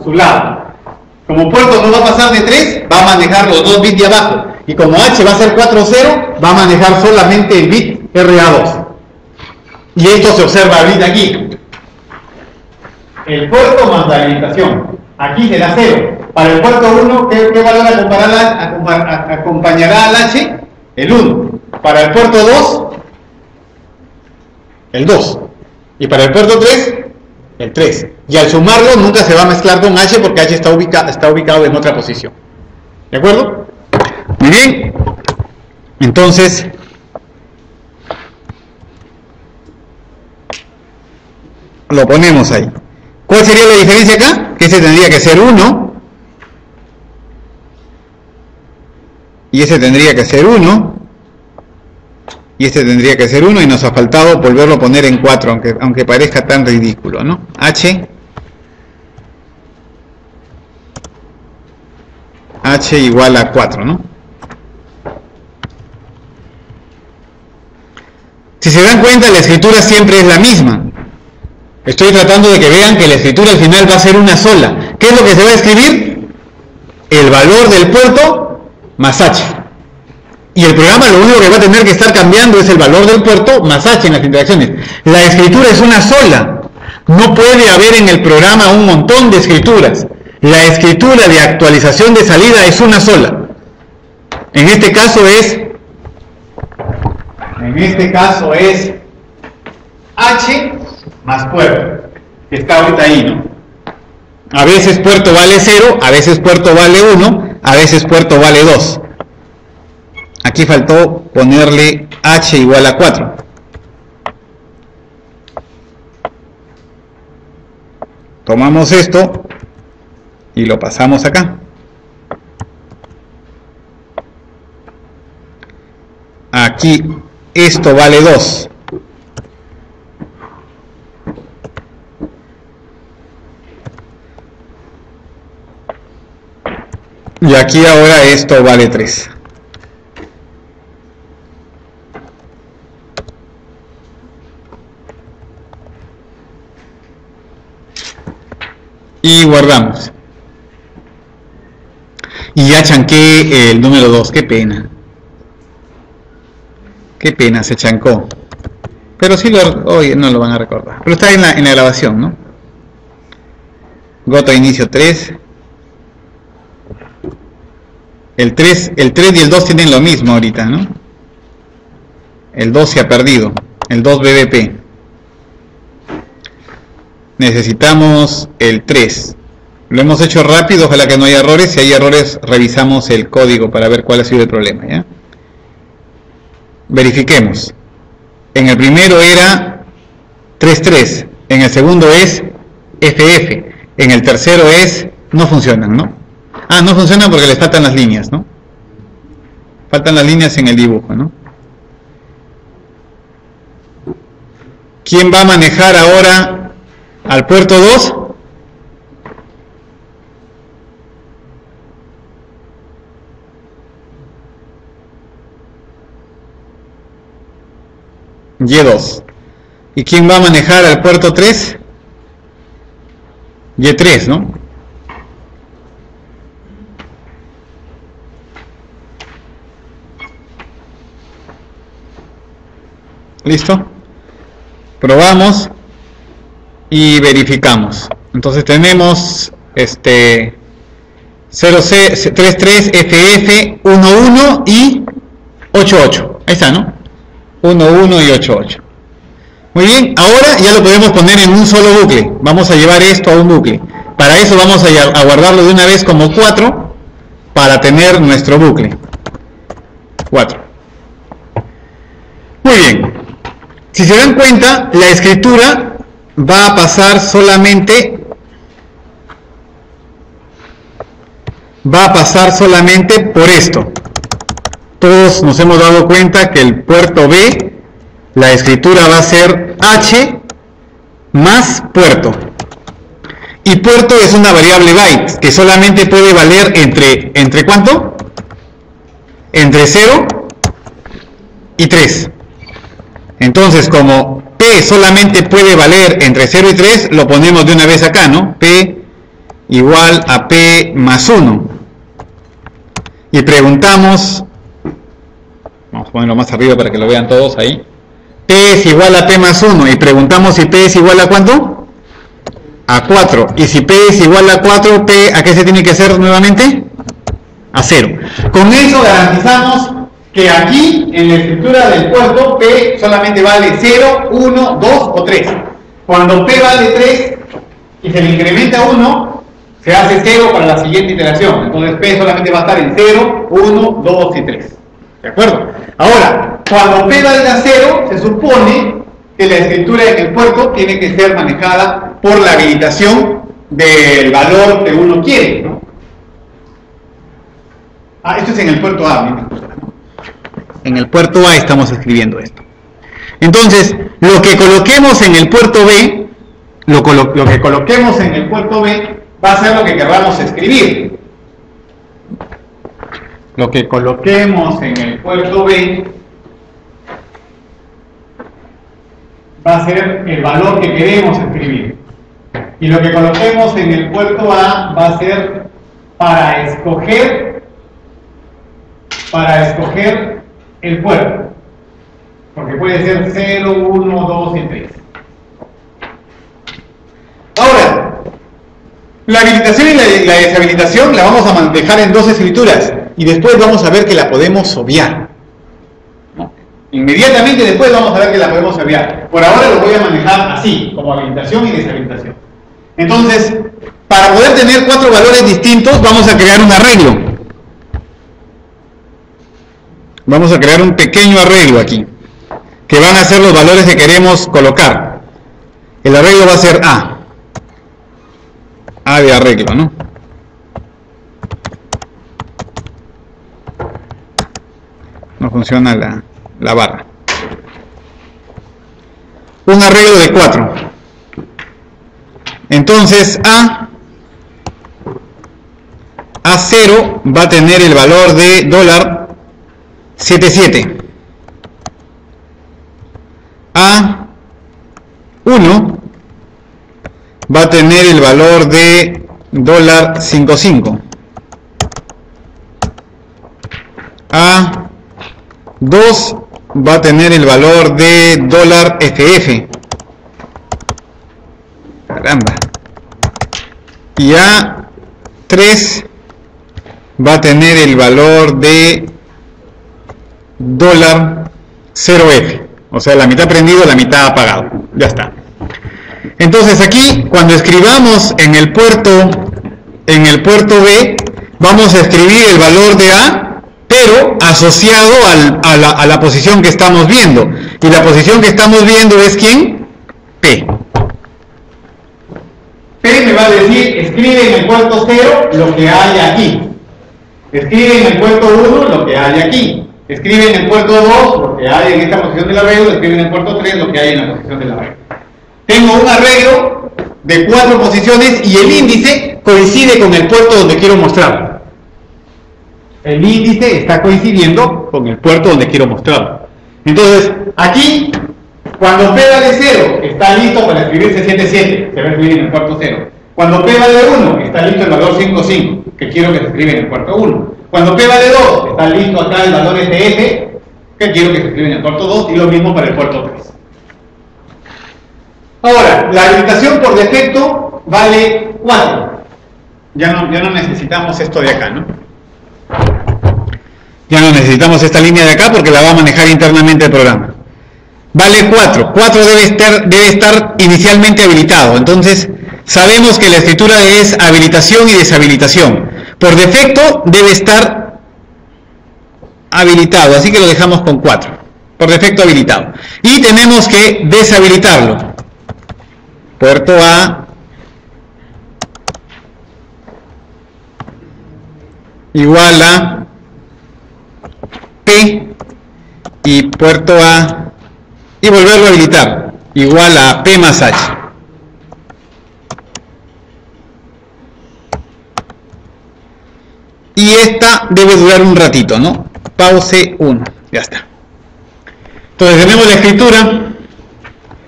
Como puerto no va a pasar de 3, va a manejar los 2 bits de abajo. Y como H va a ser 4 o 0, va a manejar solamente el bit RA2. Y esto se observa ahorita aquí. El puerto más la habilitación. Aquí será 0. Para el puerto 1, ¿qué valor acompañará al H? El 1. Para el puerto 2, el 2. Y para el puerto 3, el 3. Y al sumarlo nunca se va a mezclar con H porque H está ubicado en otra posición. ¿De acuerdo? Muy bien. Entonces, lo ponemos ahí. ¿Cuál sería la diferencia acá? Que ese tendría que ser 1. Y ese tendría que ser 1. Y este tendría que ser 1 y nos ha faltado volverlo a poner en 4, aunque parezca tan ridículo, ¿no? H igual a 4, ¿no? Si se dan cuenta, la escritura siempre es la misma. Estoy tratando de que vean que la escritura al final va a ser una sola. ¿Qué es lo que se va a escribir? El valor del puerto más H. Y el programa lo único que va a tener que estar cambiando es el valor del puerto más H en las interacciones. La escritura es una sola. No puede haber en el programa un montón de escrituras. La escritura de actualización de salida es una sola. En este caso es H más puerto, que está ahorita ahí, ¿no? A veces puerto vale 0, a veces puerto vale 1, a veces puerto vale 2. Aquí faltó ponerle H igual a 4. Tomamos esto y lo pasamos acá. Aquí esto vale 2. Y aquí ahora esto vale 3. Y guardamos. Y ya chanqué el número 2, qué pena. Qué pena, se chancó. Pero sí hoy no lo van a recordar. Pero está en la grabación, ¿no? Gota inicio 3. El 3 y el 2 tienen lo mismo ahorita, ¿no? El 2 se ha perdido. El 2 BBP. Necesitamos el 3. Lo hemos hecho rápido, ojalá que no haya errores. Si hay errores, revisamos el código para ver cuál ha sido el problema, ¿ya? Verifiquemos. En el primero era 3,3. En el segundo es FF. En el tercero es... No funcionan, ¿no? Ah, no funcionan porque les faltan las líneas, ¿no? Faltan las líneas en el dibujo, ¿no? ¿Quién va a manejar ahora al puerto 2? Y2. ¿Y quién va a manejar al puerto 3? Y3, ¿no? ¿Listo? Probamos y verificamos. Entonces tenemos 33 FF 11 y 88. Ahí está, ¿no? 11 y 88. Muy bien, ahora ya lo podemos poner en un solo bucle. Vamos a llevar esto a un bucle. Para eso vamos a guardarlo de una vez como 4 para tener nuestro bucle. 4. Muy bien. Si se dan cuenta, la escritura va a pasar solamente por esto. Todos nos hemos dado cuenta que el puerto B, la escritura va a ser H más puerto. Y puerto es una variable byte que solamente puede valer ¿entre cuánto? Entre 0 y 3. Entonces, como P solamente puede valer entre 0 y 3, lo ponemos de una vez acá, ¿no? P igual a P más 1. Y preguntamos, vamos a ponerlo más arriba para que lo vean todos ahí. P es igual a P más 1. Y preguntamos si P es igual a ¿cuánto? A 4. Y si P es igual a 4, P ¿a qué se tiene que hacer nuevamente? A 0. Con eso garantizamos que aquí, en la escritura del puerto, P solamente vale 0, 1, 2 o 3. Cuando P vale 3 y se le incrementa 1, se hace 0 para la siguiente iteración. Entonces P solamente va a estar en 0, 1, 2 y 3. ¿De acuerdo? Ahora, cuando P vale a 0, se supone que la escritura en el puerto tiene que ser manejada por la habilitación del valor que uno quiere, ¿no? Ah, esto es en el puerto A, ¿no? En el puerto A estamos escribiendo esto. Entonces, lo que coloquemos en el puerto B, lo que coloquemos en el puerto B va a ser lo que queramos escribir. Lo que coloquemos en el puerto B va a ser el valor que queremos escribir. Y lo que coloquemos en el puerto A va a ser para escoger el puerto, porque puede ser 0, 1, 2 y 3. Ahora, la habilitación y la deshabilitación la vamos a manejar en dos escrituras y después vamos a ver que la podemos obviar, ¿no? Inmediatamente después vamos a ver que la podemos obviar. Por ahora lo voy a manejar así, como habilitación y deshabilitación. Entonces, para poder tener 4 valores distintos, vamos a crear un arreglo. Vamos a crear un pequeño arreglo aquí, que van a ser los valores que queremos colocar. El arreglo va a ser A de arreglo, ¿no? No funciona la barra. Un arreglo de 4. Entonces A A0 va a tener el valor de $77. A1 va a tener el valor de $55. A2 va a tener el valor de $FF. Caramba. Y A3 va a tener el valor de $0F. O sea, la mitad prendido, la mitad apagado. Ya está. Entonces aquí, cuando escribamos en el puerto B, vamos a escribir el valor de A, pero asociado a la posición que estamos viendo. Y la posición que estamos viendo es ¿quién? P. P me va a decir, escribe en el puerto 0 lo que hay aquí. Escribe en el puerto 1 lo que hay aquí. Escribe en el puerto 2 lo que hay en esta posición del arreglo. Escribe en el puerto 3 lo que hay en la posición del arreglo. Tengo un arreglo de 4 posiciones y el índice coincide con el puerto donde quiero mostrarlo. El índice está coincidiendo con el puerto donde quiero mostrarlo. Entonces, aquí, cuando P vale 0, está listo para escribirse 77, se va a escribir en el puerto 0. Cuando P vale 1, está listo el valor 55, que quiero que se escriba en el puerto 1. Cuando P vale 2, está listo acá el valor SF, que quiero que se escriba en el puerto 2, y lo mismo para el puerto 3. Ahora, la habilitación por defecto vale 4. Ya no necesitamos esto de acá, ¿no? Ya no necesitamos esta línea de acá porque la va a manejar internamente el programa. Vale 4. 4 debe estar inicialmente habilitado. Entonces, sabemos que la escritura es habilitación y deshabilitación. Por defecto debe estar habilitado, así que lo dejamos con 4. Por defecto habilitado. Y tenemos que deshabilitarlo. Puerto A igual a P y puerto A y volverlo a habilitar igual a P más H. Y esta debe durar un ratito, ¿no? Pause 1, ya está. Entonces tenemos la escritura,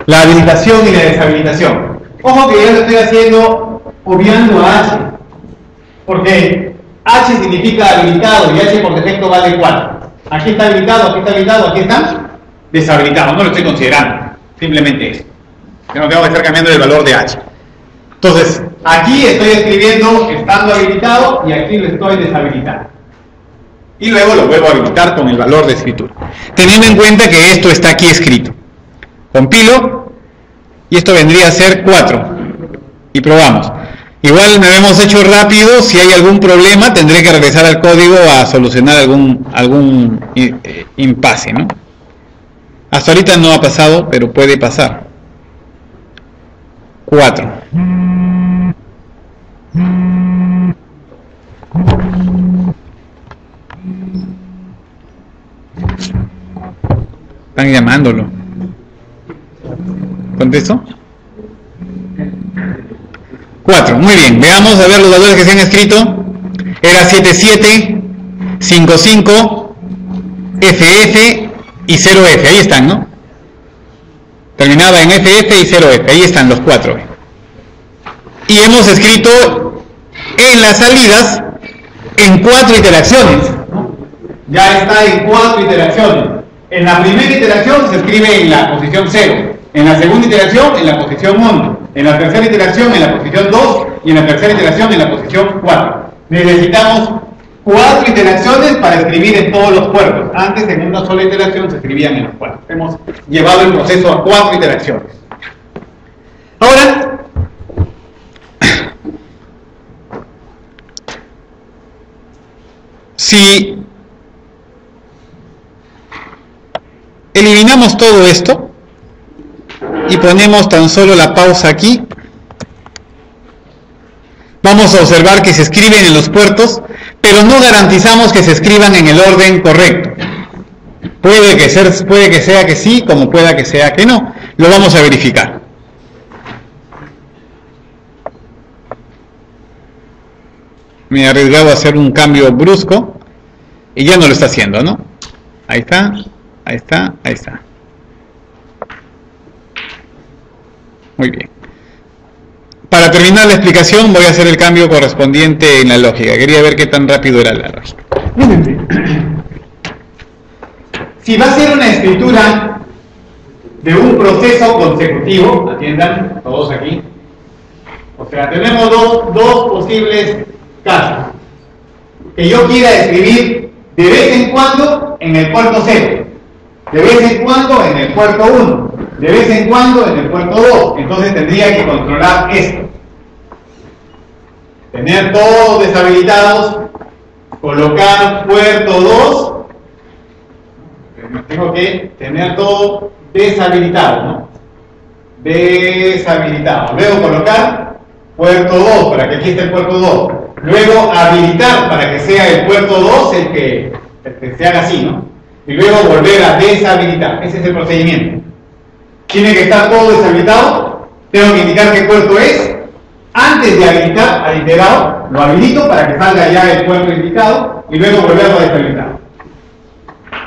la habilitación y la deshabilitación. Ojo que yo lo estoy haciendo obviando a H, porque H significa habilitado y H por defecto vale 4. Aquí está habilitado, aquí está habilitado, aquí está deshabilitado, no lo estoy considerando, simplemente eso. Yo no tengo que estar cambiando el valor de H. Entonces, aquí estoy escribiendo estando habilitado y aquí lo estoy deshabilitando. Y luego lo vuelvo a habilitar con el valor de escritura. Teniendo en cuenta que esto está aquí escrito. Compilo y esto vendría a ser 4. Y probamos. Igual me hemos hecho rápido, si hay algún problema tendré que regresar al código a solucionar algún impasse, ¿no? Hasta ahorita no ha pasado, pero puede pasar. 4. Están llamándolo. ¿Contesto? 4, muy bien, veamos a ver los valores que se han escrito. Era 77, 55, FF y 0F, ahí están, ¿no? Terminaba en FF y 0F, ahí están los 4. Y hemos escrito en las salidas en 4 interacciones, ¿no? Ya está en 4 interacciones. En la primera interacción se escribe en la posición 0. En la segunda interacción, en la posición 1. En la tercera interacción, en la posición 2. Y en la tercera interacción, en la posición 4. Necesitamos 4 interacciones para escribir en todos los puertos. Antes, en una sola interacción, se escribían en los puertos. Hemos llevado el proceso a 4 interacciones. Ahora, si eliminamos todo esto y ponemos tan solo la pausa aquí, vamos a observar que se escriben en los puertos, pero no garantizamos que se escriban en el orden correcto. Puede que sea que sí, como pueda que sea que no. Lo vamos a verificar. me he arriesgado a hacer un cambio brusco y ya no lo está haciendo, ¿no? Ahí está, ahí está, ahí está. Muy bien. Para terminar la explicación voy a hacer el cambio correspondiente en la lógica. Quería ver qué tan rápido era la lógica. Si va a ser una escritura de un proceso consecutivo, atiendan todos aquí. O sea, tenemos dos posibles casos. Que yo quiera escribir de vez en cuando en el puerto 0, de vez en cuando en el puerto 1, de vez en cuando en el puerto 2. Entonces tendría que controlar esto. Tener todos deshabilitados, colocar puerto 2. Tengo que tener todo deshabilitado, ¿no? Deshabilitado. Luego colocar puerto 2 para que aquí esté el puerto 2. Luego habilitar para que sea el puerto 2 el que se haga así, ¿no? Y luego volver a deshabilitar. Ese es el procedimiento. Tiene que estar todo deshabilitado. Tengo que indicar qué puerto es. Antes de habilitar al integrado, lo habilito para que salga ya el puerto indicado y luego volverlo a deshabilitar.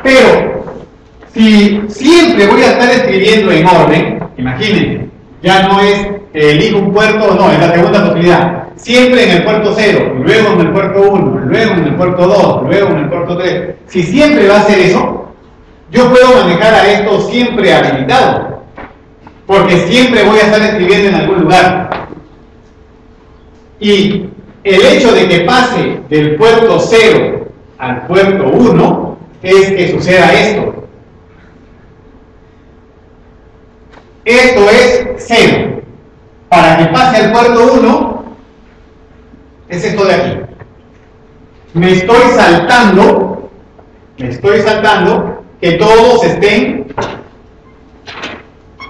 Pero si siempre voy a estar escribiendo en orden, imagínense, ya no es que elijo un puerto, no, es la segunda posibilidad. Siempre en el puerto 0, luego en el puerto 1, luego en el puerto 2, luego en el puerto 3. Si siempre va a ser eso, yo puedo manejar a esto siempre habilitado, porque siempre voy a estar escribiendo en algún lugar. Y el hecho de que pase del puerto 0 al puerto 1 es que suceda esto. Esto es 0. Para que pase al puerto 1 es esto de aquí. Me estoy saltando que todos estén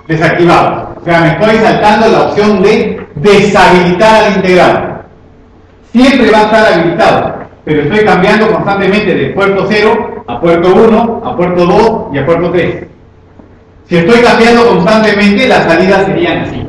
desactivados. O sea, me estoy saltando la opción de deshabilitar al integrado. Siempre va a estar habilitado, pero estoy cambiando constantemente de puerto 0 a puerto 1, a puerto 2 y a puerto 3. Si estoy cambiando constantemente, las salidas serían así.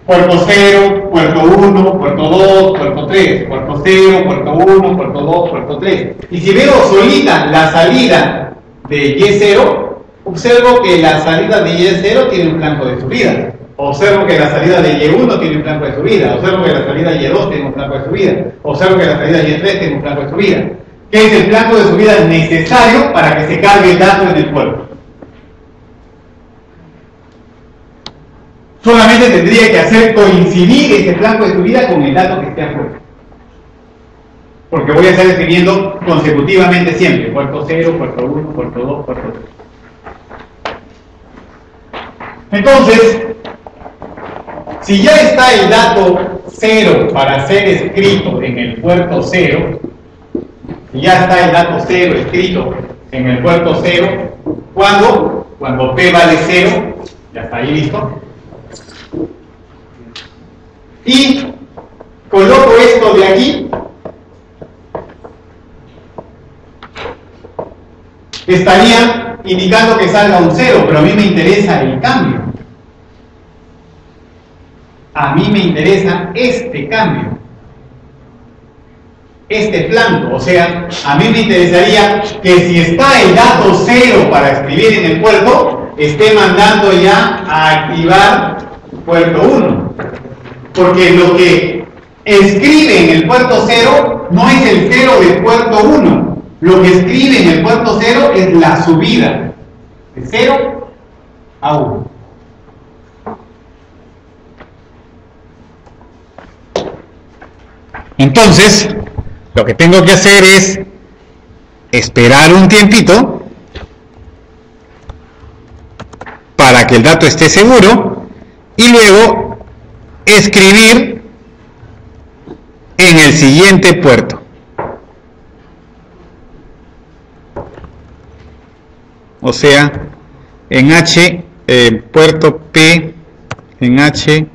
Puerto 0, puerto 1, puerto 2, puerto 3, puerto 0, puerto 1, puerto 2, puerto 3. Y si veo solita la salida de Y0, observo que la salida de Y0 tiene un flanco de subida. Observo que la salida de Y1 tiene un flanco de subida. Observo que la salida de Y2 tiene un flanco de subida. Observo que la salida de Y3 tiene un flanco de subida. ¿Qué es el flanco de subida necesario para que se cargue el dato en el puerto? Solamente tendría que hacer coincidir ese flanco de subida con el dato que esté afuera. Porque voy a estar escribiendo consecutivamente siempre. Puerto 0, puerto 1, puerto 2, puerto 3. Entonces, si ya está el dato 0 para ser escrito en el puerto 0, si ya está el dato 0 escrito en el puerto 0, ¿cuándo? Cuando P vale 0, ya está ahí listo. Y coloco esto de aquí, estaría indicando que salga un 0, pero a mí me interesa el cambio. A mí me interesa este cambio, este flanco. O sea, a mí me interesaría que si está el dato 0 para escribir en el puerto, esté mandando ya a activar puerto 1. Porque lo que escribe en el puerto 0 no es el 0 del puerto 1. Lo que escribe en el puerto 0 es la subida de 0 a 1. Entonces, lo que tengo que hacer es esperar un tiempito para que el dato esté seguro y luego escribir en el siguiente puerto. O sea, en H, puerto P, en H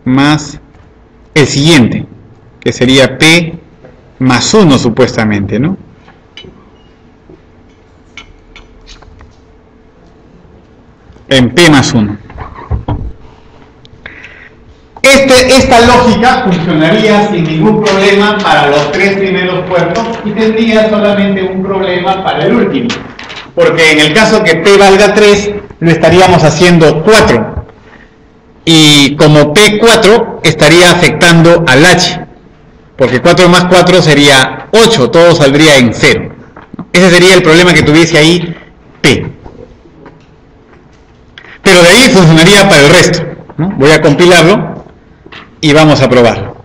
más el siguiente, que sería P más 1 supuestamente, ¿no? en P más 1. Esta lógica funcionaría sin ningún problema para los 3 primeros puertos y tendría solamente un problema para el último. Porque en el caso que P valga 3, lo estaríamos haciendo 4. Y como P4 estaría afectando al H. Porque 4 más 4 sería 8, todo saldría en 0. Ese sería el problema que tuviese ahí P. Pero de ahí funcionaría para el resto, ¿no? Voy a compilarlo y vamos a probarlo.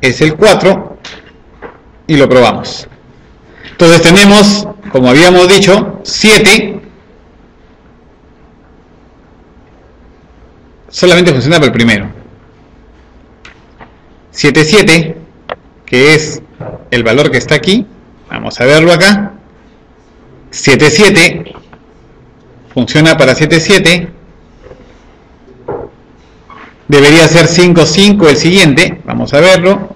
Es el 4 y lo probamos. Entonces tenemos, como habíamos dicho, 7. Solamente funciona para el primero. 7, 7, que es el valor que está aquí. Vamos a verlo acá. 7, 7. Funciona para 7, 7. Debería ser 5, 5 el siguiente. Vamos a verlo.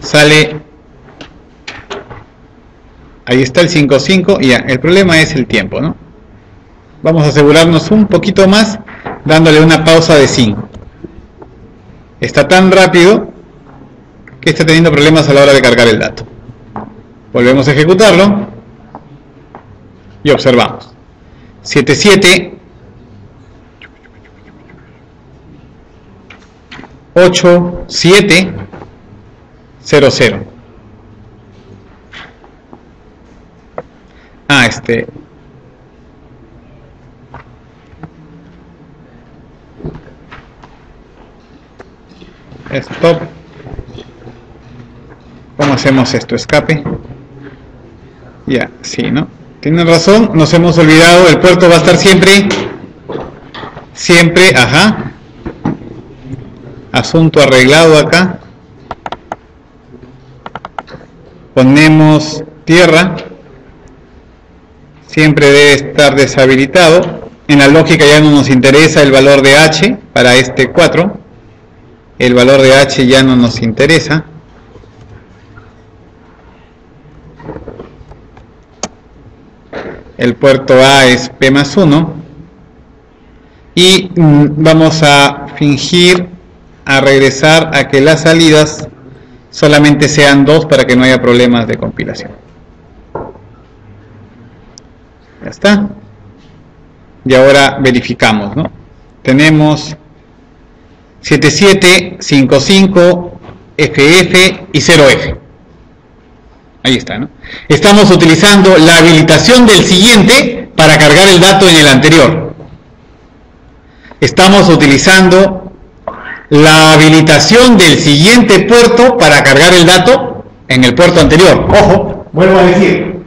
Sale. Ahí está el 5, 5. Y ya, el problema es el tiempo, ¿no? Vamos a asegurarnos un poquito más dándole una pausa de 5. Está tan rápido que está teniendo problemas a la hora de cargar el dato. Volvemos a ejecutarlo y observamos. 7, 7, 8, 7, 0, 0. Stop. ¿Cómo hacemos esto? Escape. Ya, sí, ¿no? Tienen razón, nos hemos olvidado, el puerto va a estar siempre, ajá. Asunto arreglado acá. Ponemos tierra. Siempre debe estar deshabilitado. En la lógica ya no nos interesa el valor de H para este 4. El valor de H ya no nos interesa. El puerto A es P más 1. Y vamos a fingir, a regresar a que las salidas solamente sean 2 para que no haya problemas de compilación. Ya está. Y ahora verificamos, ¿no? Tenemos 77, 55, FF y 0F. Ahí está, ¿no? Estamos utilizando la habilitación del siguiente para cargar el dato en el anterior. Estamos utilizando la habilitación del siguiente puerto para cargar el dato en el puerto anterior. Ojo, vuelvo a decir.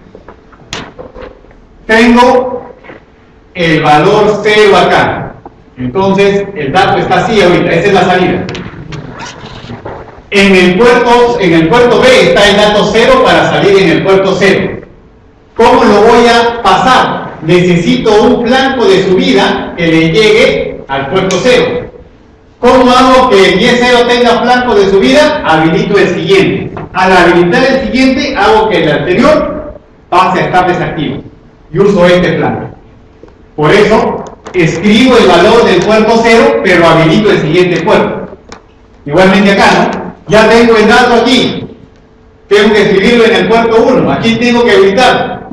Tengo el valor 0 acá. Entonces, el dato está así ahorita. Esa es la salida. En el puerto B está el dato 0 para salir en el puerto 0. ¿Cómo lo voy a pasar? Necesito un flanco de subida que le llegue al puerto 0. ¿Cómo hago que el Y0 tenga flanco de subida? Habilito el siguiente. Al habilitar el siguiente, hago que el anterior pase a estar desactivo. Y uso este flanco. Por eso, escribo el valor del puerto 0, pero habilito el siguiente puerto. Igualmente acá, ¿no? Ya tengo el dato aquí. Tengo que escribirlo en el puerto 1. Aquí tengo que habilitar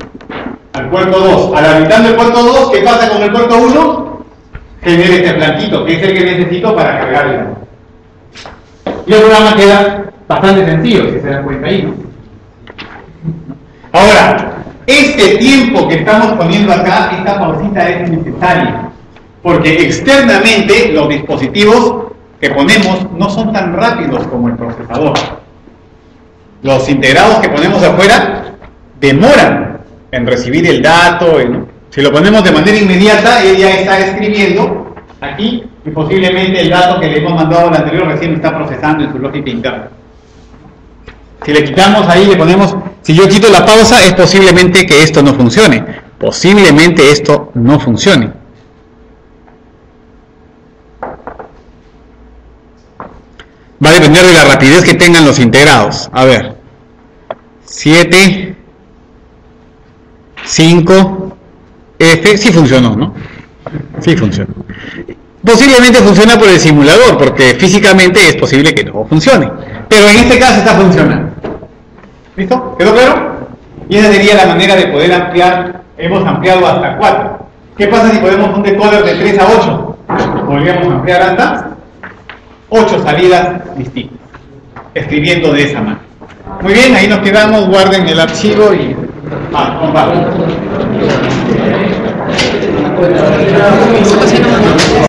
al puerto 2. Al habilitando el puerto 2, ¿qué pasa con el puerto 1? Genera este blanquito, que es el que necesito para cargar el dato. Y el programa queda bastante sencillo, si se dan cuenta ahí, ¿no? Ahora, este tiempo que estamos poniendo acá, esta pausita es necesaria, porque externamente los dispositivos que ponemos no son tan rápidos como el procesador. Los integrados que ponemos afuera demoran en recibir el dato. Si lo ponemos de manera inmediata, él ya está escribiendo aquí y posiblemente el dato que le hemos mandado al anterior recién está procesando en su lógica interna. Si le quitamos ahí, le ponemos, si yo quito la pausa, es posiblemente que esto no funcione. Posiblemente esto no funcione. Va a depender de la rapidez que tengan los integrados. A ver. 7, 5, F. Sí funcionó, ¿no? Sí funcionó. Posiblemente funciona por el simulador, porque físicamente es posible que no funcione. Pero en este caso está funcionando. ¿Listo? ¿Quedó claro? Y esa sería la manera de poder ampliar. Hemos ampliado hasta 4. ¿Qué pasa si ponemos un decoder de 3 a 8? Podríamos ampliar hasta 8 salidas distintas, escribiendo de esa manera. Muy bien, ahí nos quedamos, guarden el archivo y compartan.